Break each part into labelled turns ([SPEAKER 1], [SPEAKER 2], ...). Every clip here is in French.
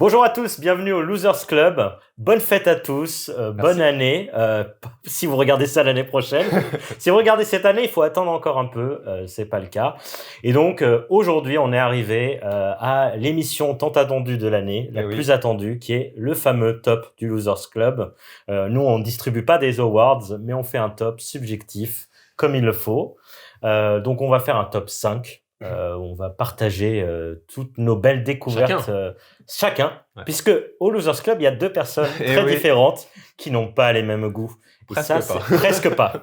[SPEAKER 1] Bonjour à tous, bienvenue au Losers Club. Bonne fête à tous, bonne année. Si vous regardez ça l'année prochaine, si vous regardez cette année, il faut attendre encore un peu. C'est pas le cas. Et donc aujourd'hui, on est arrivé à l'émission tant attendue de l'année, la plus attendue, qui est le fameux top du Losers Club. Nous, on distribue pas des awards, mais on fait un top subjectif, comme il le faut. Donc on va faire un top 5. On va partager toutes nos belles découvertes chacun puisque au Losers Club, il y a deux personnes très différentes qui n'ont pas les mêmes goûts. Et
[SPEAKER 2] presque
[SPEAKER 1] ça,
[SPEAKER 2] pas.
[SPEAKER 1] c'est presque pas.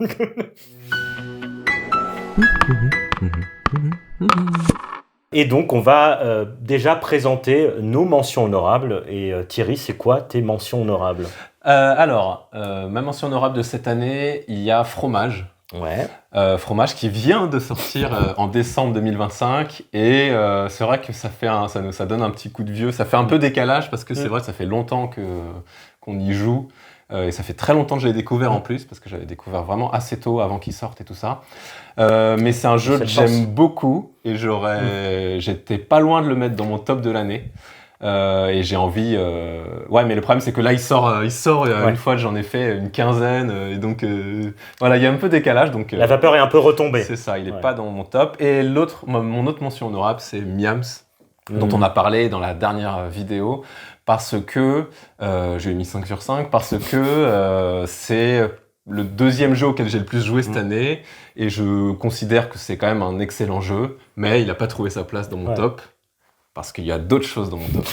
[SPEAKER 1] Et donc, on va déjà présenter nos mentions honorables. Et Thierry, c'est quoi tes mentions honorables ?
[SPEAKER 2] Ma mention honorable de cette année, il y a Fromage.
[SPEAKER 1] Ouais.
[SPEAKER 2] Fromage qui vient de sortir en décembre 2025 et c'est vrai que ça donne un petit coup de vieux, ça fait un peu décalage parce que c'est vrai que ça fait longtemps qu'on y joue et ça fait très longtemps que je l'ai découvert en plus parce que j'avais découvert vraiment assez tôt avant qu'il sorte et tout ça. Mais c'est un jeu que j'aime beaucoup et j'étais pas loin de le mettre dans mon top de l'année. Et j'ai envie mais le problème c'est que là il sort une fois j'en ai fait une quinzaine et donc voilà il y a un peu décalage donc
[SPEAKER 1] la vapeur est un peu retombée,
[SPEAKER 2] c'est ça, il est pas dans mon top. Et mon autre mention honorable c'est Miams dont on a parlé dans la dernière vidéo parce que j'ai mis 5 sur 5 parce que c'est le deuxième jeu auquel j'ai le plus joué cette année et je considère que c'est quand même un excellent jeu, mais il a pas trouvé sa place dans mon top parce qu'il y a d'autres choses dans mon top.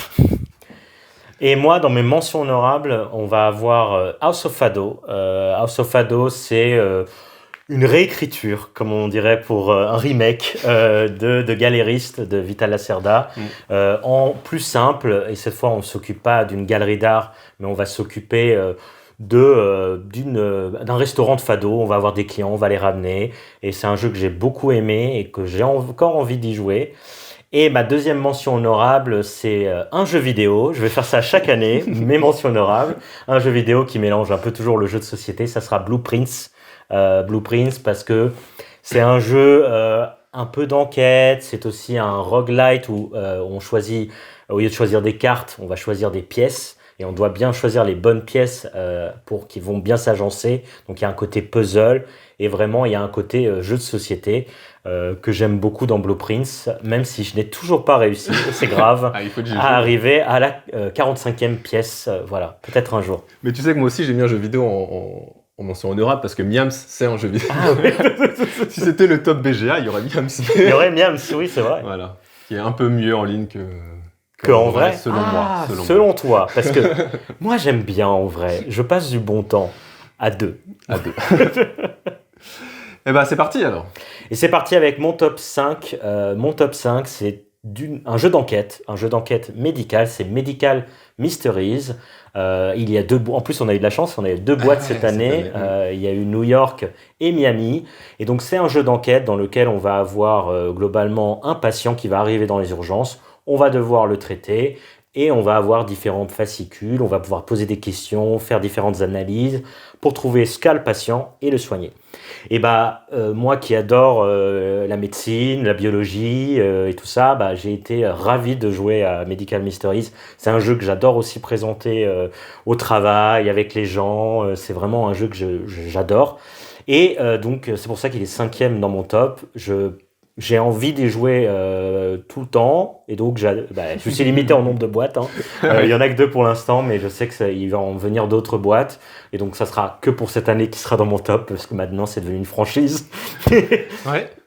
[SPEAKER 1] Et moi, dans mes mentions honorables, on va avoir House of Fado. House of Fado, c'est une réécriture, comme on dirait pour un remake de Galériste de Vital Lacerda, en plus simple. Et cette fois, on ne s'occupe pas d'une galerie d'art, mais on va s'occuper d'un restaurant de fado. On va avoir des clients, on va les ramener. Et c'est un jeu que j'ai beaucoup aimé et que j'ai encore envie d'y jouer. Et ma deuxième mention honorable, c'est un jeu vidéo. Je vais faire ça chaque année, mes mentions honorables. Un jeu vidéo qui mélange un peu toujours le jeu de société, ça sera Blueprints. Blueprints parce que c'est un jeu un peu d'enquête, c'est aussi un roguelite où on choisit, au lieu de choisir des cartes, on va choisir des pièces. Et on doit bien choisir les bonnes pièces pour qu'ils vont bien s'agencer. Donc il y a un côté puzzle et vraiment il y a un côté jeu de société que j'aime beaucoup dans Blueprints, même si je n'ai toujours pas réussi, c'est grave, à arriver à la 45e pièce. Voilà, peut-être un jour.
[SPEAKER 2] Mais tu sais que moi aussi j'ai mis un jeu vidéo en mention honorable parce que Miams c'est un jeu vidéo.
[SPEAKER 1] Ah, oui.
[SPEAKER 2] Si c'était le top BGA, il y aurait Miams.
[SPEAKER 1] Il y aurait Miams, oui c'est vrai.
[SPEAKER 2] Voilà, qui est un peu mieux en ligne que
[SPEAKER 1] en vrai,
[SPEAKER 2] selon moi.
[SPEAKER 1] Selon toi, parce que moi j'aime bien en vrai. Je passe du bon temps à deux.
[SPEAKER 2] Et ben c'est parti alors.
[SPEAKER 1] Et c'est parti avec mon top 5. Mon top 5, c'est un jeu d'enquête médical. C'est Medical Mysteries. Il y a en plus, on a eu de la chance, on a eu 2 boîtes cette année. Il y a eu New York et Miami. Et donc, c'est un jeu d'enquête dans lequel on va avoir globalement un patient qui va arriver dans les urgences. On va devoir le traiter et on va avoir différentes fascicules. On va pouvoir poser des questions, faire différentes analyses pour trouver ce qu'a le patient et le soigner. Et moi qui adore la médecine, la biologie et tout ça, j'ai été ravi de jouer à Medical Mysteries. C'est un jeu que j'adore aussi présenter au travail, avec les gens. C'est vraiment un jeu que j'adore. Et donc, c'est pour ça qu'il est 5e dans mon top. J'ai envie d'y jouer tout le temps et donc je suis limité en nombre de boîtes. Il y en a que 2 pour l'instant, mais je sais qu'il va en venir d'autres boîtes et donc ça sera que pour cette année qui sera dans mon top parce que maintenant c'est devenu une franchise.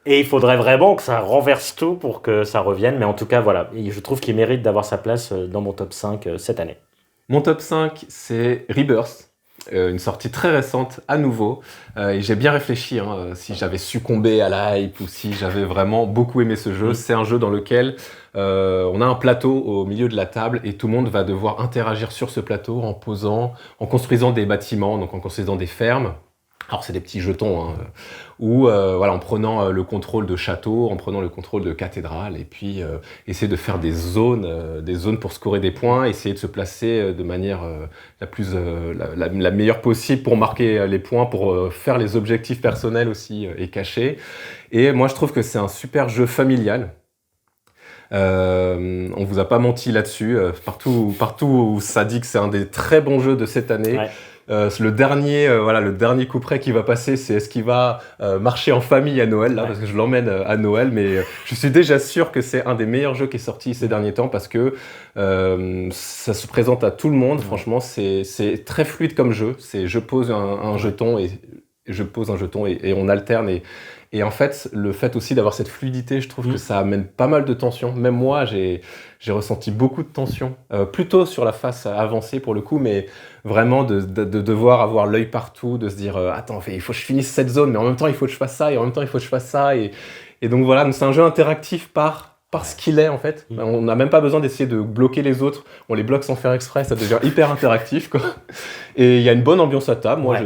[SPEAKER 1] Et il faudrait vraiment que ça renverse tout pour que ça revienne, mais en tout cas voilà, et je trouve qu'il mérite d'avoir sa place dans mon top 5 cette année.
[SPEAKER 2] Mon top 5 c'est Rebirth. Une sortie très récente à nouveau et j'ai bien réfléchi si j'avais succombé à la hype ou si j'avais vraiment beaucoup aimé ce jeu. C'est un jeu dans lequel on a un plateau au milieu de la table et tout le monde va devoir interagir sur ce plateau en construisant des bâtiments, donc en construisant des fermes. Alors c'est des petits jetons, en prenant le contrôle de château, en prenant le contrôle de cathédrale, et puis essayer de faire des zones pour scorer des points, essayer de se placer de manière la meilleure possible pour marquer les points, pour faire les objectifs personnels aussi et cachés. Et moi je trouve que c'est un super jeu familial. On vous a pas menti là-dessus. Partout où ça dit que c'est un des très bons jeux de cette année.
[SPEAKER 1] Ouais.
[SPEAKER 2] Le dernier coup près qui va passer, c'est est-ce qu'il va marcher en famille à Noël, là, parce que je l'emmène à Noël, mais je suis déjà sûr que c'est un des meilleurs jeux qui est sorti ces derniers temps, parce que ça se présente à tout le monde. Franchement, c'est très fluide comme jeu. Je pose un jeton et on alterne. Et en fait, le fait aussi d'avoir cette fluidité, je trouve que ça amène pas mal de tension. Même moi, j'ai ressenti beaucoup de tension, plutôt sur la face avancée pour le coup, mais vraiment de devoir avoir l'œil partout, de se dire attends, il faut que je finisse cette zone, mais en même temps il faut que je fasse ça, et en même temps il faut que je fasse ça. Et donc voilà, donc c'est un jeu interactif par ce qu'il est en fait. On n'a même pas besoin d'essayer de bloquer les autres, on les bloque sans faire exprès, ça devient hyper interactif, quoi. Et il y a une bonne ambiance à table. Moi,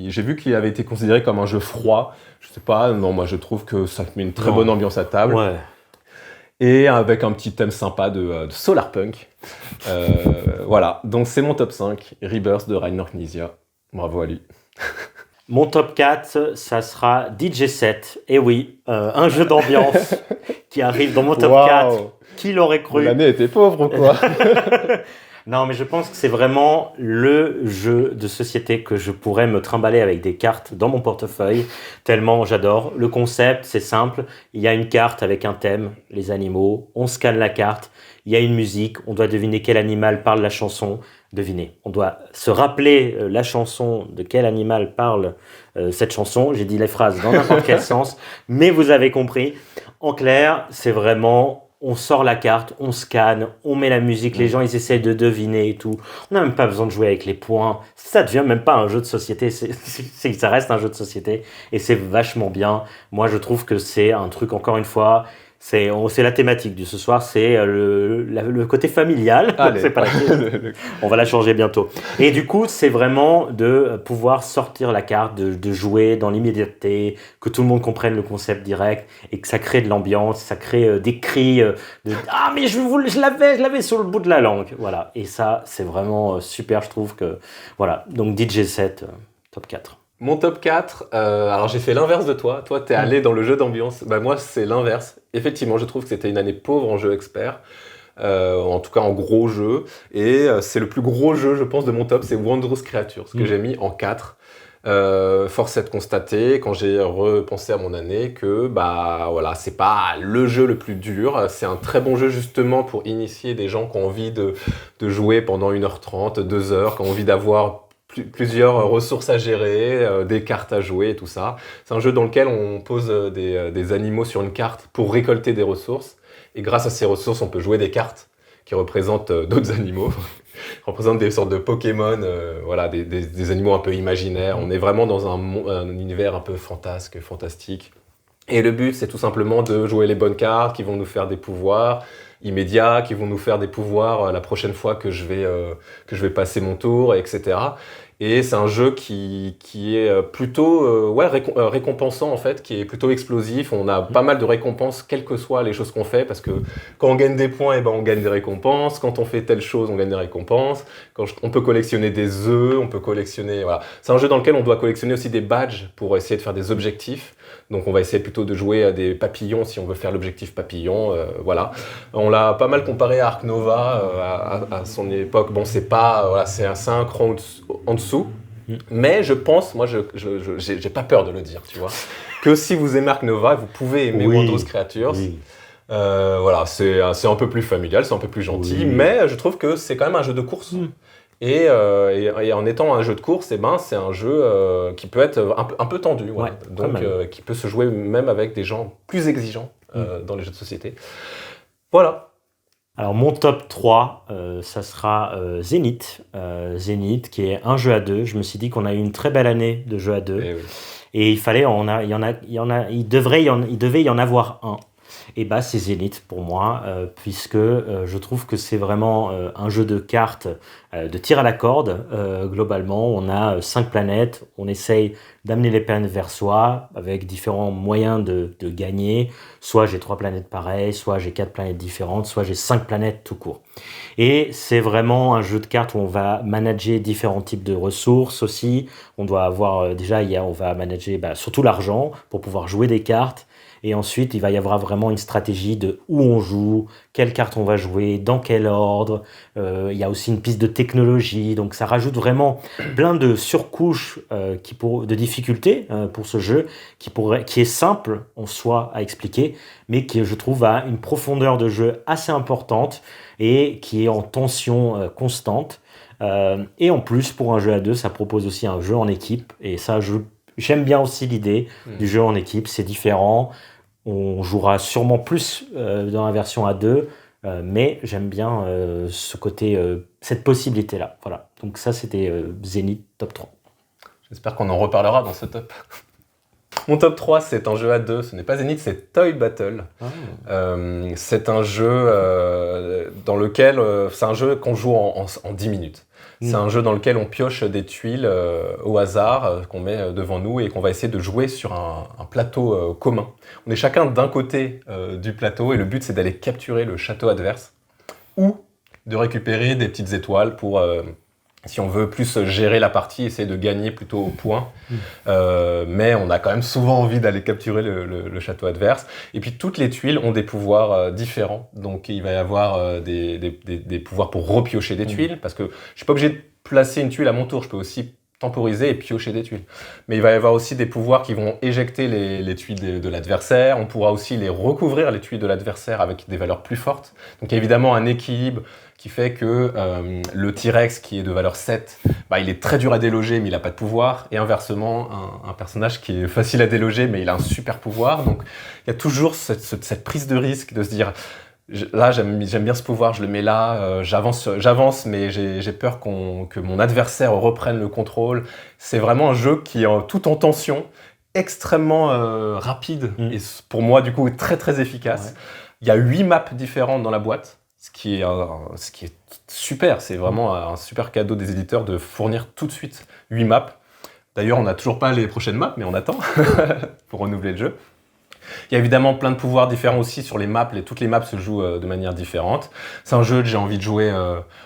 [SPEAKER 2] j'ai vu qu'il avait été considéré comme un jeu froid. Je sais pas, non, moi je trouve que ça met une très bonne ambiance à table.
[SPEAKER 1] Ouais.
[SPEAKER 2] Et avec un petit thème sympa de solarpunk. Voilà, donc c'est mon top 5, Rebirth de Reiner Knizia. Bravo à lui.
[SPEAKER 1] Mon top 4, ça sera DJ 7. Et oui, un jeu d'ambiance qui arrive dans mon top 4. Qui l'aurait cru?
[SPEAKER 2] L'année était pauvre ou quoi?
[SPEAKER 1] Non, mais je pense que c'est vraiment le jeu de société que je pourrais me trimballer avec des cartes dans mon portefeuille, tellement j'adore. Le concept, c'est simple. Il y a une carte avec un thème, les animaux. On scanne la carte. Il y a une musique. On doit deviner quel animal parle la chanson. Devinez. On doit se rappeler la chanson, de quel animal parle cette chanson. J'ai dit les phrases dans n'importe quel sens, mais vous avez compris. En clair, c'est vraiment... On sort la carte, on scanne, on met la musique, les gens ils essaient de deviner et tout. On n'a même pas besoin de jouer avec les points. Ça devient même pas un jeu de société, ça reste un jeu de société et c'est vachement bien. Moi je trouve que c'est un truc, encore une fois, c'est la thématique de ce soir, c'est le côté familial. C'est pas on va la changer bientôt. Et du coup, c'est vraiment de pouvoir sortir la carte, de jouer dans l'immédiateté, que tout le monde comprenne le concept direct et que ça crée de l'ambiance, ça crée des cris de ah mais je l'avais sur le bout de la langue. Voilà. Et ça, c'est vraiment super, je trouve que voilà. Donc DJ 7, top 4.
[SPEAKER 2] Mon top 4, alors j'ai fait l'inverse de toi. Toi, t'es allé dans le jeu d'ambiance. Bah, moi, c'est l'inverse. Effectivement, je trouve que c'était une année pauvre en jeu expert. En tout cas, en gros jeu. Et c'est le plus gros jeu, je pense, de mon top. C'est Wondrous Creatures, que j'ai mis en 4. Force est de constater, quand j'ai repensé à mon année, que bah, voilà, c'est pas le jeu le plus dur. C'est un très bon jeu, justement, pour initier des gens qui ont envie de jouer pendant 1h30, 2h, qui ont envie d'avoir plusieurs ressources à gérer, des cartes à jouer et tout ça. C'est un jeu dans lequel on pose des animaux sur une carte pour récolter des ressources. Et grâce à ces ressources, on peut jouer des cartes qui représentent d'autres animaux, représentent des sortes de Pokémon, voilà, des animaux un peu imaginaires. On est vraiment dans un univers un peu fantastique. Et le but, c'est tout simplement de jouer les bonnes cartes qui vont nous faire des pouvoirs immédiats, qui vont nous faire des pouvoirs la prochaine fois que je vais passer mon tour, etc. Et c'est un jeu qui est plutôt récompensant en fait, qui est plutôt explosif. On a pas mal de récompenses, quelles que soient les choses qu'on fait, parce que quand on gagne des points, on gagne des récompenses. Quand on fait telle chose, on gagne des récompenses. On peut collectionner des œufs, on peut collectionner... Voilà. C'est un jeu dans lequel on doit collectionner aussi des badges pour essayer de faire des objectifs. Donc on va essayer plutôt de jouer à des papillons si on veut faire l'objectif papillon. Voilà. On l'a pas mal comparé à Ark Nova à son époque. Bon, c'est pas... Voilà, c'est un cran en dessous. Mais je pense, moi j'ai pas peur de le dire, tu vois, que si vous aimez Ark Nova, vous pouvez aimer Wondrous Creatures. Oui. Voilà, c'est un peu plus familial, c'est un peu plus gentil, mais je trouve que c'est quand même un jeu de course. Et en étant un jeu de course, c'est un jeu qui peut être un peu tendu, voilà. Donc qui peut se jouer même avec des gens plus exigeants dans les jeux de société. Voilà.
[SPEAKER 1] Alors mon top 3, ça sera Zenith. Zenith, qui est un jeu à deux. Je me suis dit qu'on a eu une très belle année de jeux à deux. Et il devait y en avoir un. Et bah c'est Zenith pour moi, puisque je trouve que c'est vraiment un jeu de cartes de tir à la corde. Globalement, on a 5 planètes, on essaye d'amener les planètes vers soi avec différents moyens de gagner. Soit j'ai 3 planètes pareilles, soit j'ai 4 planètes différentes, soit j'ai 5 planètes tout court. Et c'est vraiment un jeu de cartes où on va manager différents types de ressources aussi. On doit avoir on va manager surtout l'argent pour pouvoir jouer des cartes. Et ensuite, il va y avoir vraiment une stratégie de où on joue, quelle carte on va jouer, dans quel ordre. Il y a aussi une piste de technologie. Donc ça rajoute vraiment plein de surcouches de difficultés pour ce jeu qui est simple en soi à expliquer, mais qui, je trouve, a une profondeur de jeu assez importante et qui est en tension constante. Et en plus, pour un jeu à deux, ça propose aussi un jeu en équipe. Et ça, j'aime bien aussi l'idée du jeu en équipe. C'est différent. On jouera sûrement plus dans la version à deux, mais j'aime bien ce côté, cette possibilité-là. Voilà. Donc ça, c'était Zenith top 3.
[SPEAKER 2] J'espère qu'on en reparlera dans ce top. Mon top 3, c'est un jeu à deux. Ce n'est pas Zenith, c'est Toy Battle. C'est un jeu dans lequel... c'est un jeu qu'on joue en 10 minutes. C'est un jeu dans lequel on pioche des tuiles au hasard qu'on met devant nous et qu'on va essayer de jouer sur un plateau commun. On est chacun d'un côté du plateau et le but, c'est d'aller capturer le château adverse ou de récupérer des petites étoiles pour... si on veut plus gérer la partie, essayer de gagner plutôt au point. Mais on a quand même souvent envie d'aller capturer le château adverse. Et puis toutes les tuiles ont des pouvoirs différents. Donc il va y avoir des pouvoirs pour repiocher des tuiles, parce que je ne suis pas obligé de placer une tuile à mon tour, je peux aussi temporiser et piocher des tuiles. Mais il va y avoir aussi des pouvoirs qui vont éjecter les tuiles de l'adversaire. On pourra aussi les recouvrir, les tuiles de l'adversaire, avec des valeurs plus fortes. Donc il y a évidemment un équilibre qui fait que le T-Rex, qui est de valeur 7, il est très dur à déloger, mais il n'a pas de pouvoir. Et inversement, un personnage qui est facile à déloger, mais il a un super pouvoir. Donc il y a toujours cette prise de risque de se dire, là j'aime bien ce pouvoir, je le mets là, j'avance, mais j'ai peur que mon adversaire reprenne le contrôle. C'est vraiment un jeu qui est tout en tension, extrêmement rapide, et pour moi du coup très très efficace. Ouais. Il y a 8 maps différentes dans la boîte. Ce qui est super, c'est vraiment un super cadeau des éditeurs de fournir tout de suite 8 maps. D'ailleurs, on n'a toujours pas les prochaines maps, mais on attend pour renouveler le jeu. Il y a évidemment plein de pouvoirs différents aussi sur les maps. Toutes les maps se jouent de manière différente. C'est un jeu que j'ai envie de jouer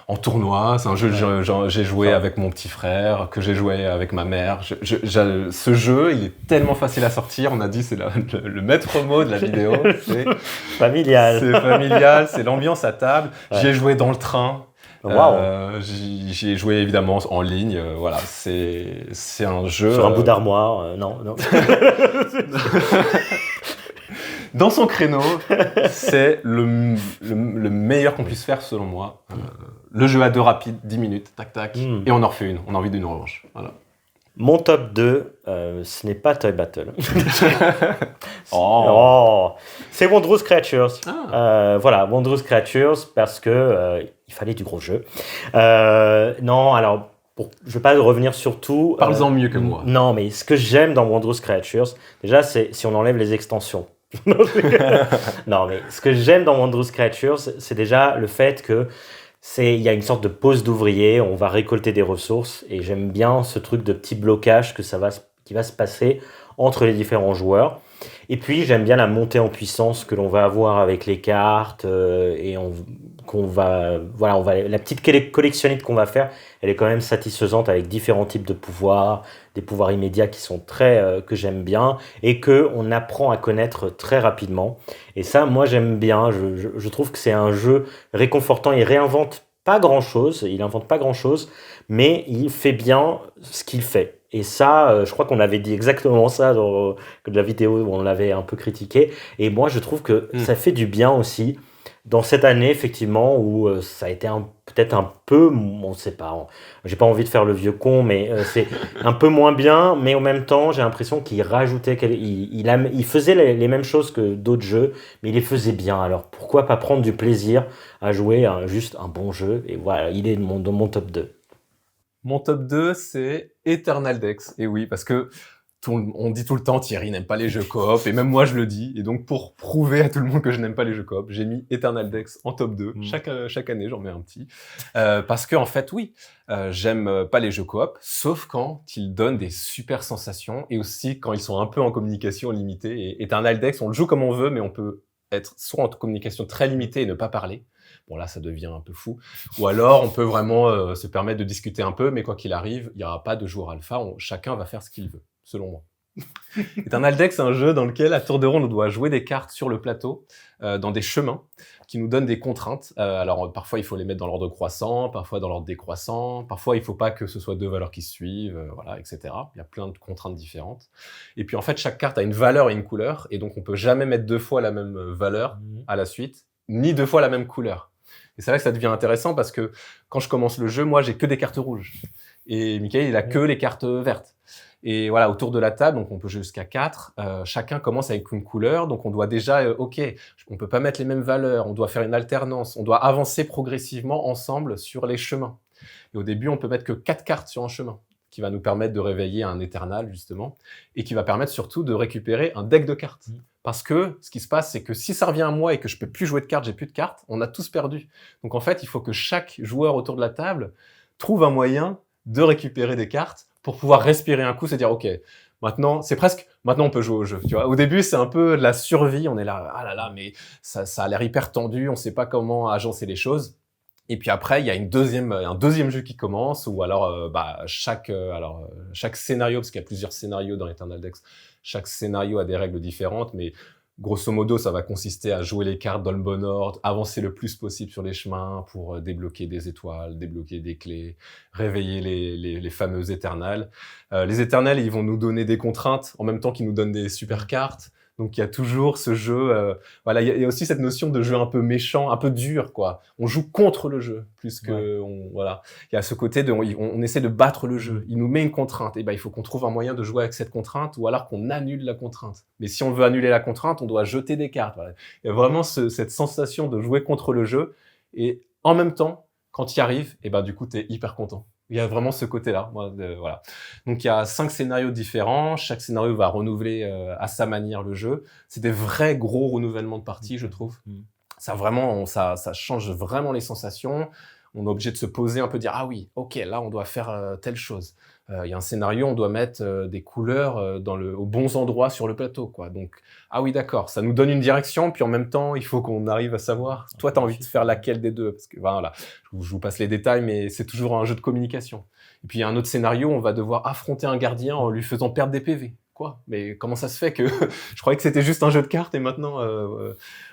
[SPEAKER 2] en tournoi. C'est un jeu que j'ai joué avec mon petit frère, que j'ai joué avec ma mère. Ce jeu, il est tellement facile à sortir. On a dit c'est le maître mot de la vidéo. C'est
[SPEAKER 1] familial.
[SPEAKER 2] C'est familial, c'est l'ambiance à table. Ouais. J'y ai joué dans le train.
[SPEAKER 1] Wow.
[SPEAKER 2] J'y ai joué évidemment en ligne. Voilà, c'est un jeu...
[SPEAKER 1] Sur un bout d'armoire, non.
[SPEAKER 2] Dans son créneau, c'est le meilleur qu'on puisse faire selon moi. Le jeu à deux rapide, 10 minutes, tac tac, et on en refait une. On a envie d'une revanche. Voilà.
[SPEAKER 1] Mon top 2, ce n'est pas Toy Battle. C'est Wondrous Creatures. Voilà, Wondrous Creatures, parce que il fallait du gros jeu. Non, alors... je ne vais pas revenir sur tout.
[SPEAKER 2] Parle-en mieux que moi.
[SPEAKER 1] Non, mais ce que j'aime dans Wondrous Creatures, déjà, c'est si on enlève les extensions. Non, mais ce que j'aime dans Wondrous Creatures, c'est déjà le fait que il y a une sorte de pause d'ouvrier, on va récolter des ressources, et j'aime bien ce truc de petit blocage qui va se passer entre les différents joueurs. Et puis j'aime bien la montée en puissance que l'on va avoir avec les cartes la petite collectionnite qu'on va faire, elle est quand même satisfaisante avec différents types de pouvoirs, des pouvoirs immédiats qui sont que j'aime bien et que on apprend à connaître très rapidement. Et ça, moi j'aime bien. Je trouve que c'est un jeu réconfortant. Il réinvente pas grand chose, mais il fait bien ce qu'il fait. Et ça, je crois qu'on avait dit exactement ça dans la vidéo où on l'avait un peu critiqué. Et moi, je trouve que ça fait du bien aussi dans cette année, effectivement, où ça a été peut-être un peu, on ne sait pas, j'ai pas envie de faire le vieux con, mais c'est un peu moins bien. Mais en même temps, j'ai l'impression qu'il rajoutait, il faisait les mêmes choses que d'autres jeux, mais il les faisait bien. Alors pourquoi pas prendre du plaisir à jouer juste un bon jeu? Et voilà, il est dans mon top 2.
[SPEAKER 2] Mon top 2, c'est Eternal Dex. Et oui, parce que on dit tout le temps Thierry n'aime pas les jeux coop, et même moi je le dis. Et donc pour prouver à tout le monde que je n'aime pas les jeux coop, j'ai mis Eternal Dex en top 2. Chaque année, j'en mets un petit. Parce que en fait, oui, j'aime pas les jeux coop, sauf quand ils donnent des super sensations, et aussi quand ils sont un peu en communication limitée. Et Eternal Dex, on le joue comme on veut, mais on peut être soit en communication très limitée et ne pas parler. Bon, là, ça devient un peu fou. Ou alors, on peut vraiment se permettre de discuter un peu, mais quoi qu'il arrive, il n'y aura pas de joueur alpha. Chacun va faire ce qu'il veut, selon moi. Eternal Deck, c'est un jeu dans lequel, à tour de rôle, on doit jouer des cartes sur le plateau, dans des chemins, qui nous donnent des contraintes. Alors, parfois, il faut les mettre dans l'ordre croissant, parfois dans l'ordre décroissant, parfois, il faut pas que ce soit deux valeurs qui se suivent, voilà, etc. Il y a plein de contraintes différentes. Et puis, en fait, chaque carte a une valeur et une couleur, et donc, on peut jamais mettre deux fois la même valeur à la suite, ni deux fois la même couleur. Et c'est là que ça devient intéressant, parce que quand je commence le jeu, moi, j'ai que des cartes rouges. Et Michael, il a que les cartes vertes. Et voilà, autour de la table, donc on peut jouer jusqu'à 4, chacun commence avec une couleur, donc on doit déjà, OK, on peut pas mettre les mêmes valeurs, on doit faire une alternance, on doit avancer progressivement ensemble sur les chemins. Et au début, on peut mettre que 4 cartes sur un chemin, qui va nous permettre de réveiller un Eternal, justement, et qui va permettre surtout de récupérer un deck de cartes. Parce que ce qui se passe, c'est que si ça revient à moi et que je peux plus jouer de cartes, j'ai plus de cartes, on a tous perdu. Donc en fait, il faut que chaque joueur autour de la table trouve un moyen de récupérer des cartes pour pouvoir respirer un coup, se dire OK, maintenant on peut jouer au jeu. Tu vois, au début c'est un peu de la survie, on est là, ah là là, mais ça a l'air hyper tendu, on sait pas comment agencer les choses. Et puis après il y a un deuxième jeu qui commence, ou alors chaque scénario, parce qu'il y a plusieurs scénarios dans Eternal Deck, chaque scénario a des règles différentes, mais grosso modo, ça va consister à jouer les cartes dans le bon ordre, avancer le plus possible sur les chemins pour débloquer des étoiles, débloquer des clés, réveiller les fameux éternels. Les éternels, ils vont nous donner des contraintes en même temps qu'ils nous donnent des super cartes. Donc il y a toujours ce jeu, voilà, il y a aussi cette notion de jeu un peu méchant, un peu dur, quoi. On joue contre le jeu plus que voilà. Il y a ce côté de on essaie de battre le jeu. Il nous met une contrainte, et il faut qu'on trouve un moyen de jouer avec cette contrainte, ou alors qu'on annule la contrainte. Mais si on veut annuler la contrainte, on doit jeter des cartes. Voilà. Il y a vraiment cette sensation de jouer contre le jeu, et en même temps, quand tu y arrives, du coup t'es hyper content. Il y a vraiment ce côté-là, voilà. Donc il y a 5 scénarios différents, chaque scénario va renouveler à sa manière le jeu. C'est des vrais gros renouvellements de parties, je trouve. Ça change vraiment les sensations. On est obligé de se poser un peu, dire ah oui, ok, là on doit faire telle chose. Il y a un scénario, on doit mettre des couleurs aux bons endroits sur le plateau, quoi. Donc ah oui, d'accord, ça nous donne une direction, puis en même temps, il faut qu'on arrive à savoir. Toi, t'as envie de faire laquelle des deux, parce que voilà, je vous passe les détails, mais c'est toujours un jeu de communication. Et puis il y a un autre scénario, on va devoir affronter un gardien en lui faisant perdre des PV. Quoi ? Mais comment ça se fait que je croyais que c'était juste un jeu de cartes et maintenant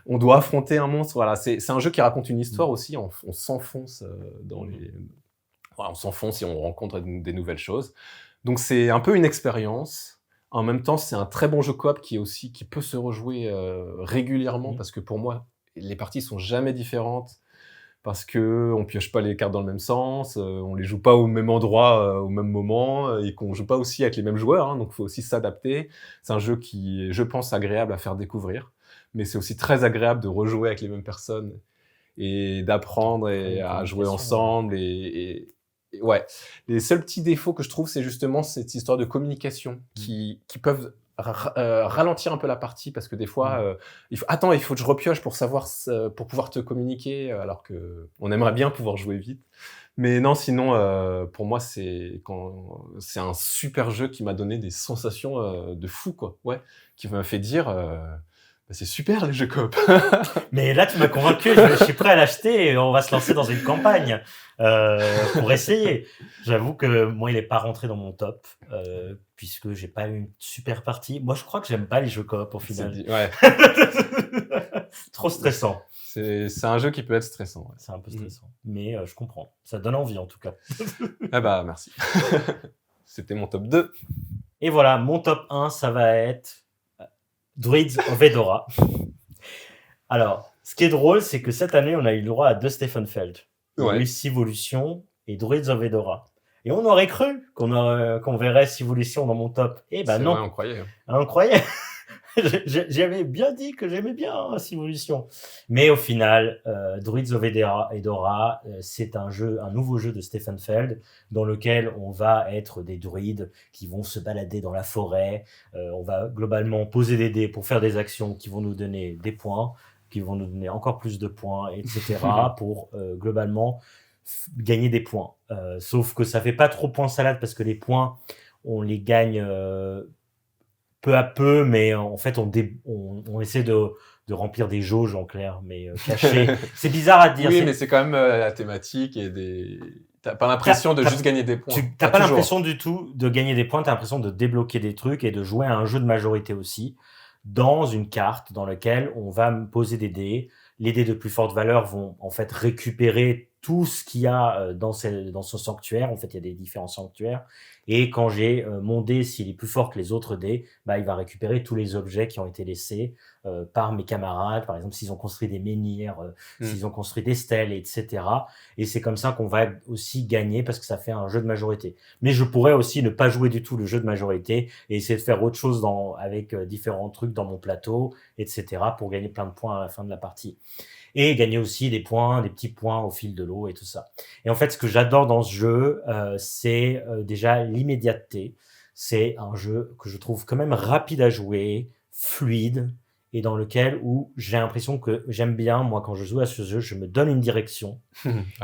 [SPEAKER 2] on doit affronter un monstre. Voilà, c'est un jeu qui raconte une histoire aussi. On s'enfonce dans les, voilà, on s'enfonce et on rencontre des nouvelles choses. Donc c'est un peu une expérience. En même temps, c'est un très bon jeu coop qui peut se rejouer régulièrement, parce que pour moi, les parties sont jamais différentes. Parce que on pioche pas les cartes dans le même sens, on les joue pas au même endroit, au même moment, et qu'on joue pas aussi avec les mêmes joueurs, hein, donc il faut aussi s'adapter. C'est un jeu qui est, je pense, agréable à faire découvrir, mais c'est aussi très agréable de rejouer avec les mêmes personnes et d'apprendre à jouer ensemble. Et ouais, les seuls petits défauts que je trouve, c'est justement cette histoire de communication qui peuvent ralentir un peu la partie, parce que des fois il faut que je repioche pour savoir pour pouvoir te communiquer, alors que on aimerait bien pouvoir jouer vite. Mais non, sinon pour moi c'est un super jeu qui m'a donné des sensations de fou, quoi. Ouais, qui m'a fait dire c'est super les jeux coop.
[SPEAKER 1] Mais là, tu m'as convaincu, je suis prêt à l'acheter et on va se lancer dans une campagne pour essayer. J'avoue que moi, il n'est pas rentré dans mon top puisque j'ai pas eu une super partie. Moi, je crois que j'aime pas les jeux coop au final.
[SPEAKER 2] Ouais.
[SPEAKER 1] Trop stressant.
[SPEAKER 2] C'est un jeu qui peut être stressant. Ouais.
[SPEAKER 1] C'est un peu stressant, mais je comprends. Ça donne envie en tout cas.
[SPEAKER 2] Ah merci. C'était mon top 2.
[SPEAKER 1] Et voilà, mon top 1, ça va être Druids of Edora. Alors, ce qui est drôle, c'est que cette année, on a eu le droit à 2 Stefan-Feld. On a eu Civolution et Druids of Edora. Et on aurait cru qu'on verrait Civolution dans mon top. Eh ben non.
[SPEAKER 2] Vrai, on croyait.
[SPEAKER 1] On croyait. J'avais bien dit que j'aimais bien Civolution. Mais au final, Druids of Edora, c'est un nouveau jeu de Stefan-Feld dans lequel on va être des druides qui vont se balader dans la forêt. On va globalement poser des dés pour faire des actions qui vont nous donner des points, qui vont nous donner encore plus de points, etc. pour globalement gagner des points. Sauf que ça fait pas trop point salade, parce que les points, on les gagne peu à peu, mais en fait, on essaie de remplir des jauges en clair, mais cachées. C'est bizarre à dire.
[SPEAKER 2] Oui, mais c'est quand même la thématique et T'as pas l'impression de juste gagner des points.
[SPEAKER 1] T'as pas l'impression du tout de gagner des points, t'as l'impression de débloquer des trucs et de jouer à un jeu de majorité aussi, dans une carte dans laquelle on va me poser des dés. Les dés de plus forte valeur vont en fait récupérer tout ce qu'il y a dans ce sanctuaire. En fait, il y a des différents sanctuaires. Et quand j'ai mon dé, s'il est plus fort que les autres dés, bah, il va récupérer tous les objets qui ont été laissés par mes camarades. Par exemple, s'ils ont construit des menhirs, s'ils ont construit des stèles, etc. Et c'est comme ça qu'on va aussi gagner parce que ça fait un jeu de majorité. Mais je pourrais aussi ne pas jouer du tout le jeu de majorité et essayer de faire autre chose avec différents trucs dans mon plateau, etc. pour gagner plein de points à la fin de la partie. Et gagner aussi des points, des petits points au fil de l'eau et tout ça. Et en fait, ce que j'adore dans ce jeu, c'est déjà l'immédiateté. C'est un jeu que je trouve quand même rapide à jouer, fluide, et dans lequel où j'ai l'impression que j'aime bien, moi, quand je joue à ce jeu, je me donne une direction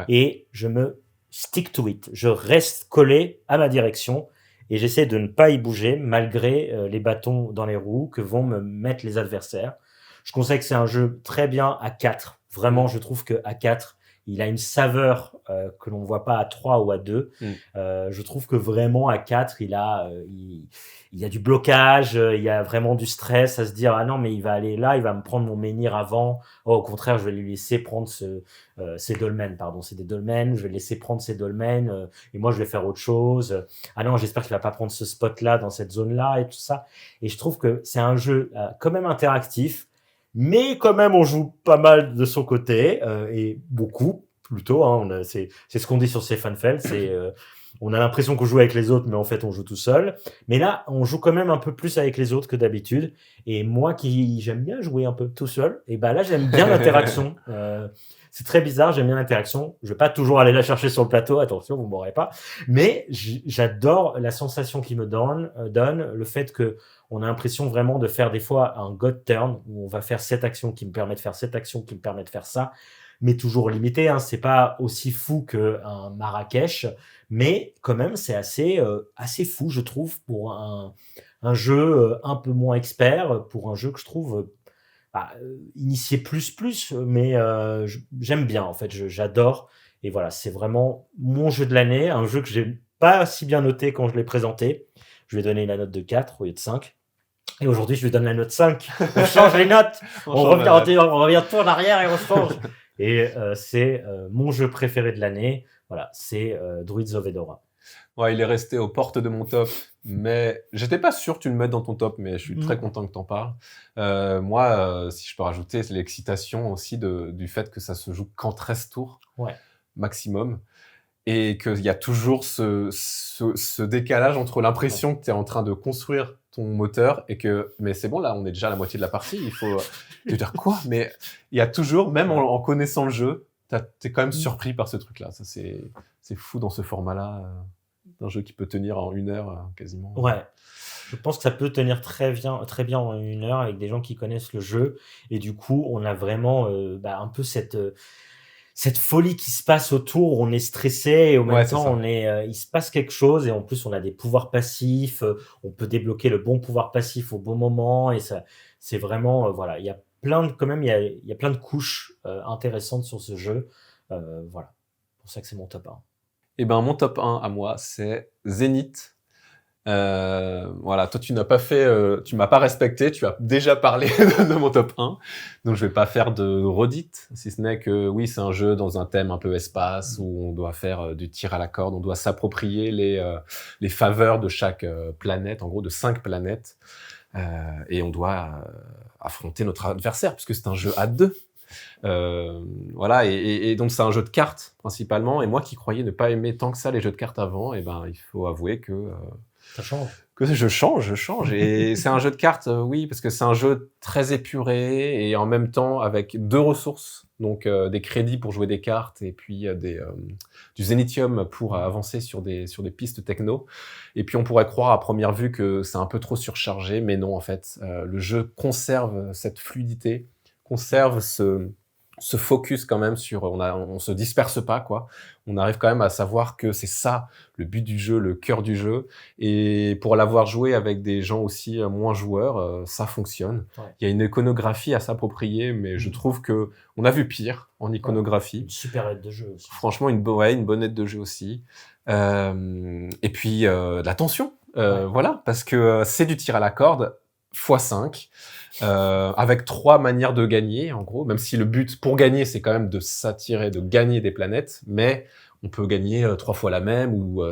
[SPEAKER 1] et je me stick to it. Je reste collé à ma direction et j'essaie de ne pas y bouger malgré les bâtons dans les roues que vont me mettre les adversaires. Je conseille que c'est un jeu très bien à 4. Vraiment, je trouve que à 4, il a une saveur que l'on ne voit pas à 3 ou à 2. Je trouve que vraiment à 4, il y a du blocage, il y a vraiment du stress à se dire « Ah non, mais il va aller là, il va me prendre mon menhir avant. Oh, au contraire, je vais lui laisser prendre ses dolmens, pardon. C'est des dolmens, je vais le laisser prendre ses dolmens et moi, je vais faire autre chose. Ah non, j'espère qu'il va pas prendre ce spot-là dans cette zone-là et tout ça. » Et je trouve que c'est un jeu quand même interactif, mais quand même on joue pas mal de son côté et beaucoup plutôt hein, c'est ce qu'on dit sur Stefan c'est on a l'impression qu'on joue avec les autres mais en fait on joue tout seul, mais là on joue quand même un peu plus avec les autres que d'habitude, et moi qui j'aime bien jouer un peu tout seul, et ben là j'aime bien l'interaction. C'est très bizarre, j'aime bien l'interaction. Je vais pas toujours aller la chercher sur le plateau, attention, vous m'aurez pas. Mais j'adore la sensation qu'il me donne le fait que on a l'impression vraiment de faire des fois un God turn où on va faire cette action qui me permet de faire cette action qui me permet de faire ça, mais toujours limité. Hein. C'est pas aussi fou qu'un Marrakech, mais quand même c'est assez fou, je trouve, pour un jeu un peu moins expert, pour un jeu que je trouve initié plus, mais j'aime bien en fait, j'adore. Et voilà, c'est vraiment mon jeu de l'année, un jeu que j'ai pas si bien noté quand je l'ai présenté. Je vais donner la note de 4 au lieu de 5. Et aujourd'hui, je lui donne la note 5. On change les notes. on revient tout en arrière et on change. Et c'est mon jeu préféré de l'année. Voilà, c'est Druids of Edora.
[SPEAKER 2] Ouais, il est resté aux portes de mon top, mais j'étais pas sûr que tu le mettes dans ton top, mais je suis très content que t'en parles. Moi, si je peux rajouter, c'est l'excitation aussi du fait que ça se joue qu'en 13 tours maximum, et qu'il y a toujours ce décalage entre l'impression que tu es en train de construire ton moteur et que, mais c'est bon, là, on est déjà à la moitié de la partie, il faut te dire quoi, mais il y a toujours, même en connaissant le jeu, t'es quand même surpris par ce truc-là. Ça, c'est fou dans ce format-là, d'un jeu qui peut tenir en 1 heure quasiment.
[SPEAKER 1] Ouais. Je pense que ça peut tenir très bien en 1 heure avec des gens qui connaissent le jeu. Et du coup, on a vraiment un peu cette folie qui se passe autour. On est stressé et au même temps, il se passe quelque chose. Et en plus, on a des pouvoirs passifs. On peut débloquer le bon pouvoir passif au bon moment. Et ça, c'est vraiment, il y a il y a plein de couches intéressantes sur ce jeu. Voilà. C'est pour ça que c'est mon top 1.
[SPEAKER 2] Eh ben, mon top 1 à moi, c'est Zénith. Voilà, toi tu m'as pas respecté, tu as déjà parlé de mon top 1, donc je vais pas faire de redite, si ce n'est que oui, c'est un jeu dans un thème un peu espace où on doit faire du tir à la corde, on doit s'approprier les faveurs de chaque planète, en gros de 5 planètes, et on doit affronter notre adversaire puisque c'est un jeu à 2. Voilà, et donc c'est un jeu de cartes principalement, et moi qui croyais ne pas aimer tant que ça les jeux de cartes avant, et ben il faut avouer que
[SPEAKER 1] ça change.
[SPEAKER 2] Que je change. Et c'est un jeu de cartes, oui, parce que c'est un jeu très épuré et en même temps avec 2 ressources, donc des crédits pour jouer des cartes et puis du zénithium pour avancer sur des pistes techno. Et puis on pourrait croire à première vue que c'est un peu trop surchargé, mais non, en fait, le jeu conserve cette fluidité, conserve se focus quand même sur, on se disperse pas, quoi. On arrive quand même à savoir que c'est ça le but du jeu, le cœur du jeu. Et pour l'avoir joué avec des gens aussi moins joueurs, ça fonctionne.
[SPEAKER 1] Ouais.
[SPEAKER 2] Il y a une iconographie à s'approprier, mais je trouve que on a vu pire en iconographie.
[SPEAKER 1] Une super aide de jeu aussi.
[SPEAKER 2] Franchement, une bonne aide de jeu aussi. Et puis de la tension, voilà, parce que c'est du tir à la corde x5. Avec 3 manières de gagner, en gros, même si le but pour gagner, c'est quand même de s'attirer, de gagner des planètes, mais on peut gagner 3 fois la même, ou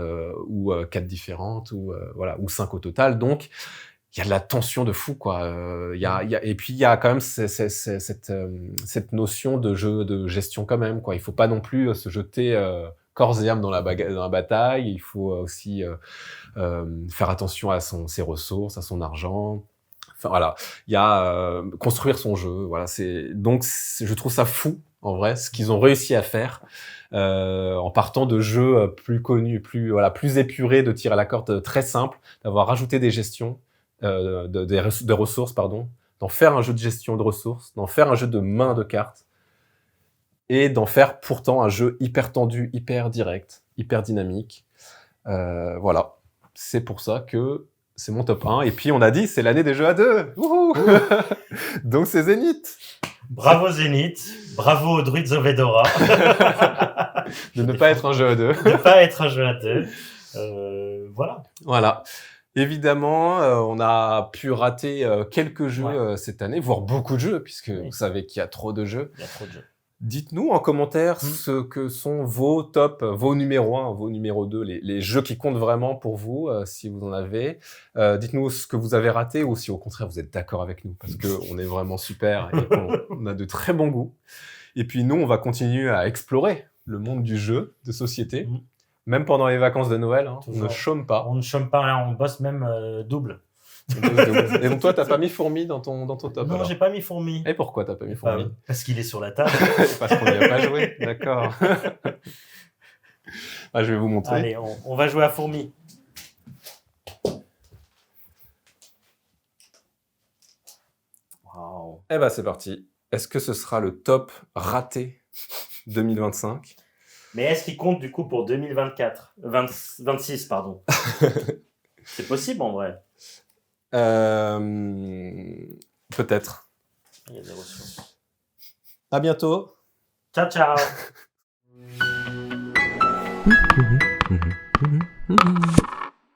[SPEAKER 2] 4 différentes, voilà, ou 5 au total. Donc, il y a de la tension de fou, quoi. Et puis, il y a quand même cette notion de jeu de gestion quand même, quoi. Il faut pas non plus se jeter corps et âme dans la bataille. Il faut aussi faire attention à ses ressources, à son argent. Enfin voilà, il y a construire son jeu. Voilà, je trouve ça fou en vrai ce qu'ils ont réussi à faire en partant de jeux plus connus, plus épurés, de tir à la corde très simples, d'avoir rajouté des gestions de ressources, pardon, d'en faire un jeu de gestion de ressources, d'en faire un jeu de main de cartes et d'en faire pourtant un jeu hyper tendu, hyper direct, hyper dynamique. Voilà, c'est pour ça que c'est mon top 1. Et puis, on a dit, c'est l'année des jeux à 2. Donc, c'est Zénith.
[SPEAKER 1] Bravo Zénith. Bravo Druids of Edora.
[SPEAKER 2] De ne pas être un jeu à 2.
[SPEAKER 1] De ne pas être un jeu à 2. Voilà.
[SPEAKER 2] Voilà. Évidemment, on a pu rater quelques jeux cette année, voire beaucoup de jeux, puisque vous savez qu'il y a trop de jeux.
[SPEAKER 1] Il y a trop de jeux.
[SPEAKER 2] Dites-nous en commentaire ce que sont vos tops, vos numéros 1, vos numéros 2, les jeux qui comptent vraiment pour vous, si vous en avez. Dites-nous ce que vous avez raté ou si au contraire vous êtes d'accord avec nous, parce qu'on est vraiment super et qu'on a de très bons goûts. Et puis nous, on va continuer à explorer le monde du jeu de société, même pendant les vacances de Noël. Hein, on ne chôme pas.
[SPEAKER 1] On ne chôme pas, là, on bosse même double.
[SPEAKER 2] Et donc toi, t'as pas mis Fourmi dans ton top?
[SPEAKER 1] Non, j'ai pas mis Fourmi.
[SPEAKER 2] Et pourquoi t'as pas mis Fourmi?
[SPEAKER 1] Parce qu'il est sur la table.
[SPEAKER 2] Parce qu'on n'y a pas joué, d'accord. Je vais vous montrer.
[SPEAKER 1] Allez, on va jouer à Fourmi. Wow.
[SPEAKER 2] Eh ben c'est parti. Est-ce que ce sera le top raté 2025?
[SPEAKER 1] Mais est-ce qu'il compte du coup pour 2024 26, pardon. C'est possible en vrai.
[SPEAKER 2] Peut-être.
[SPEAKER 1] Il y a des ressources.
[SPEAKER 2] À bientôt.
[SPEAKER 1] Ciao, ciao.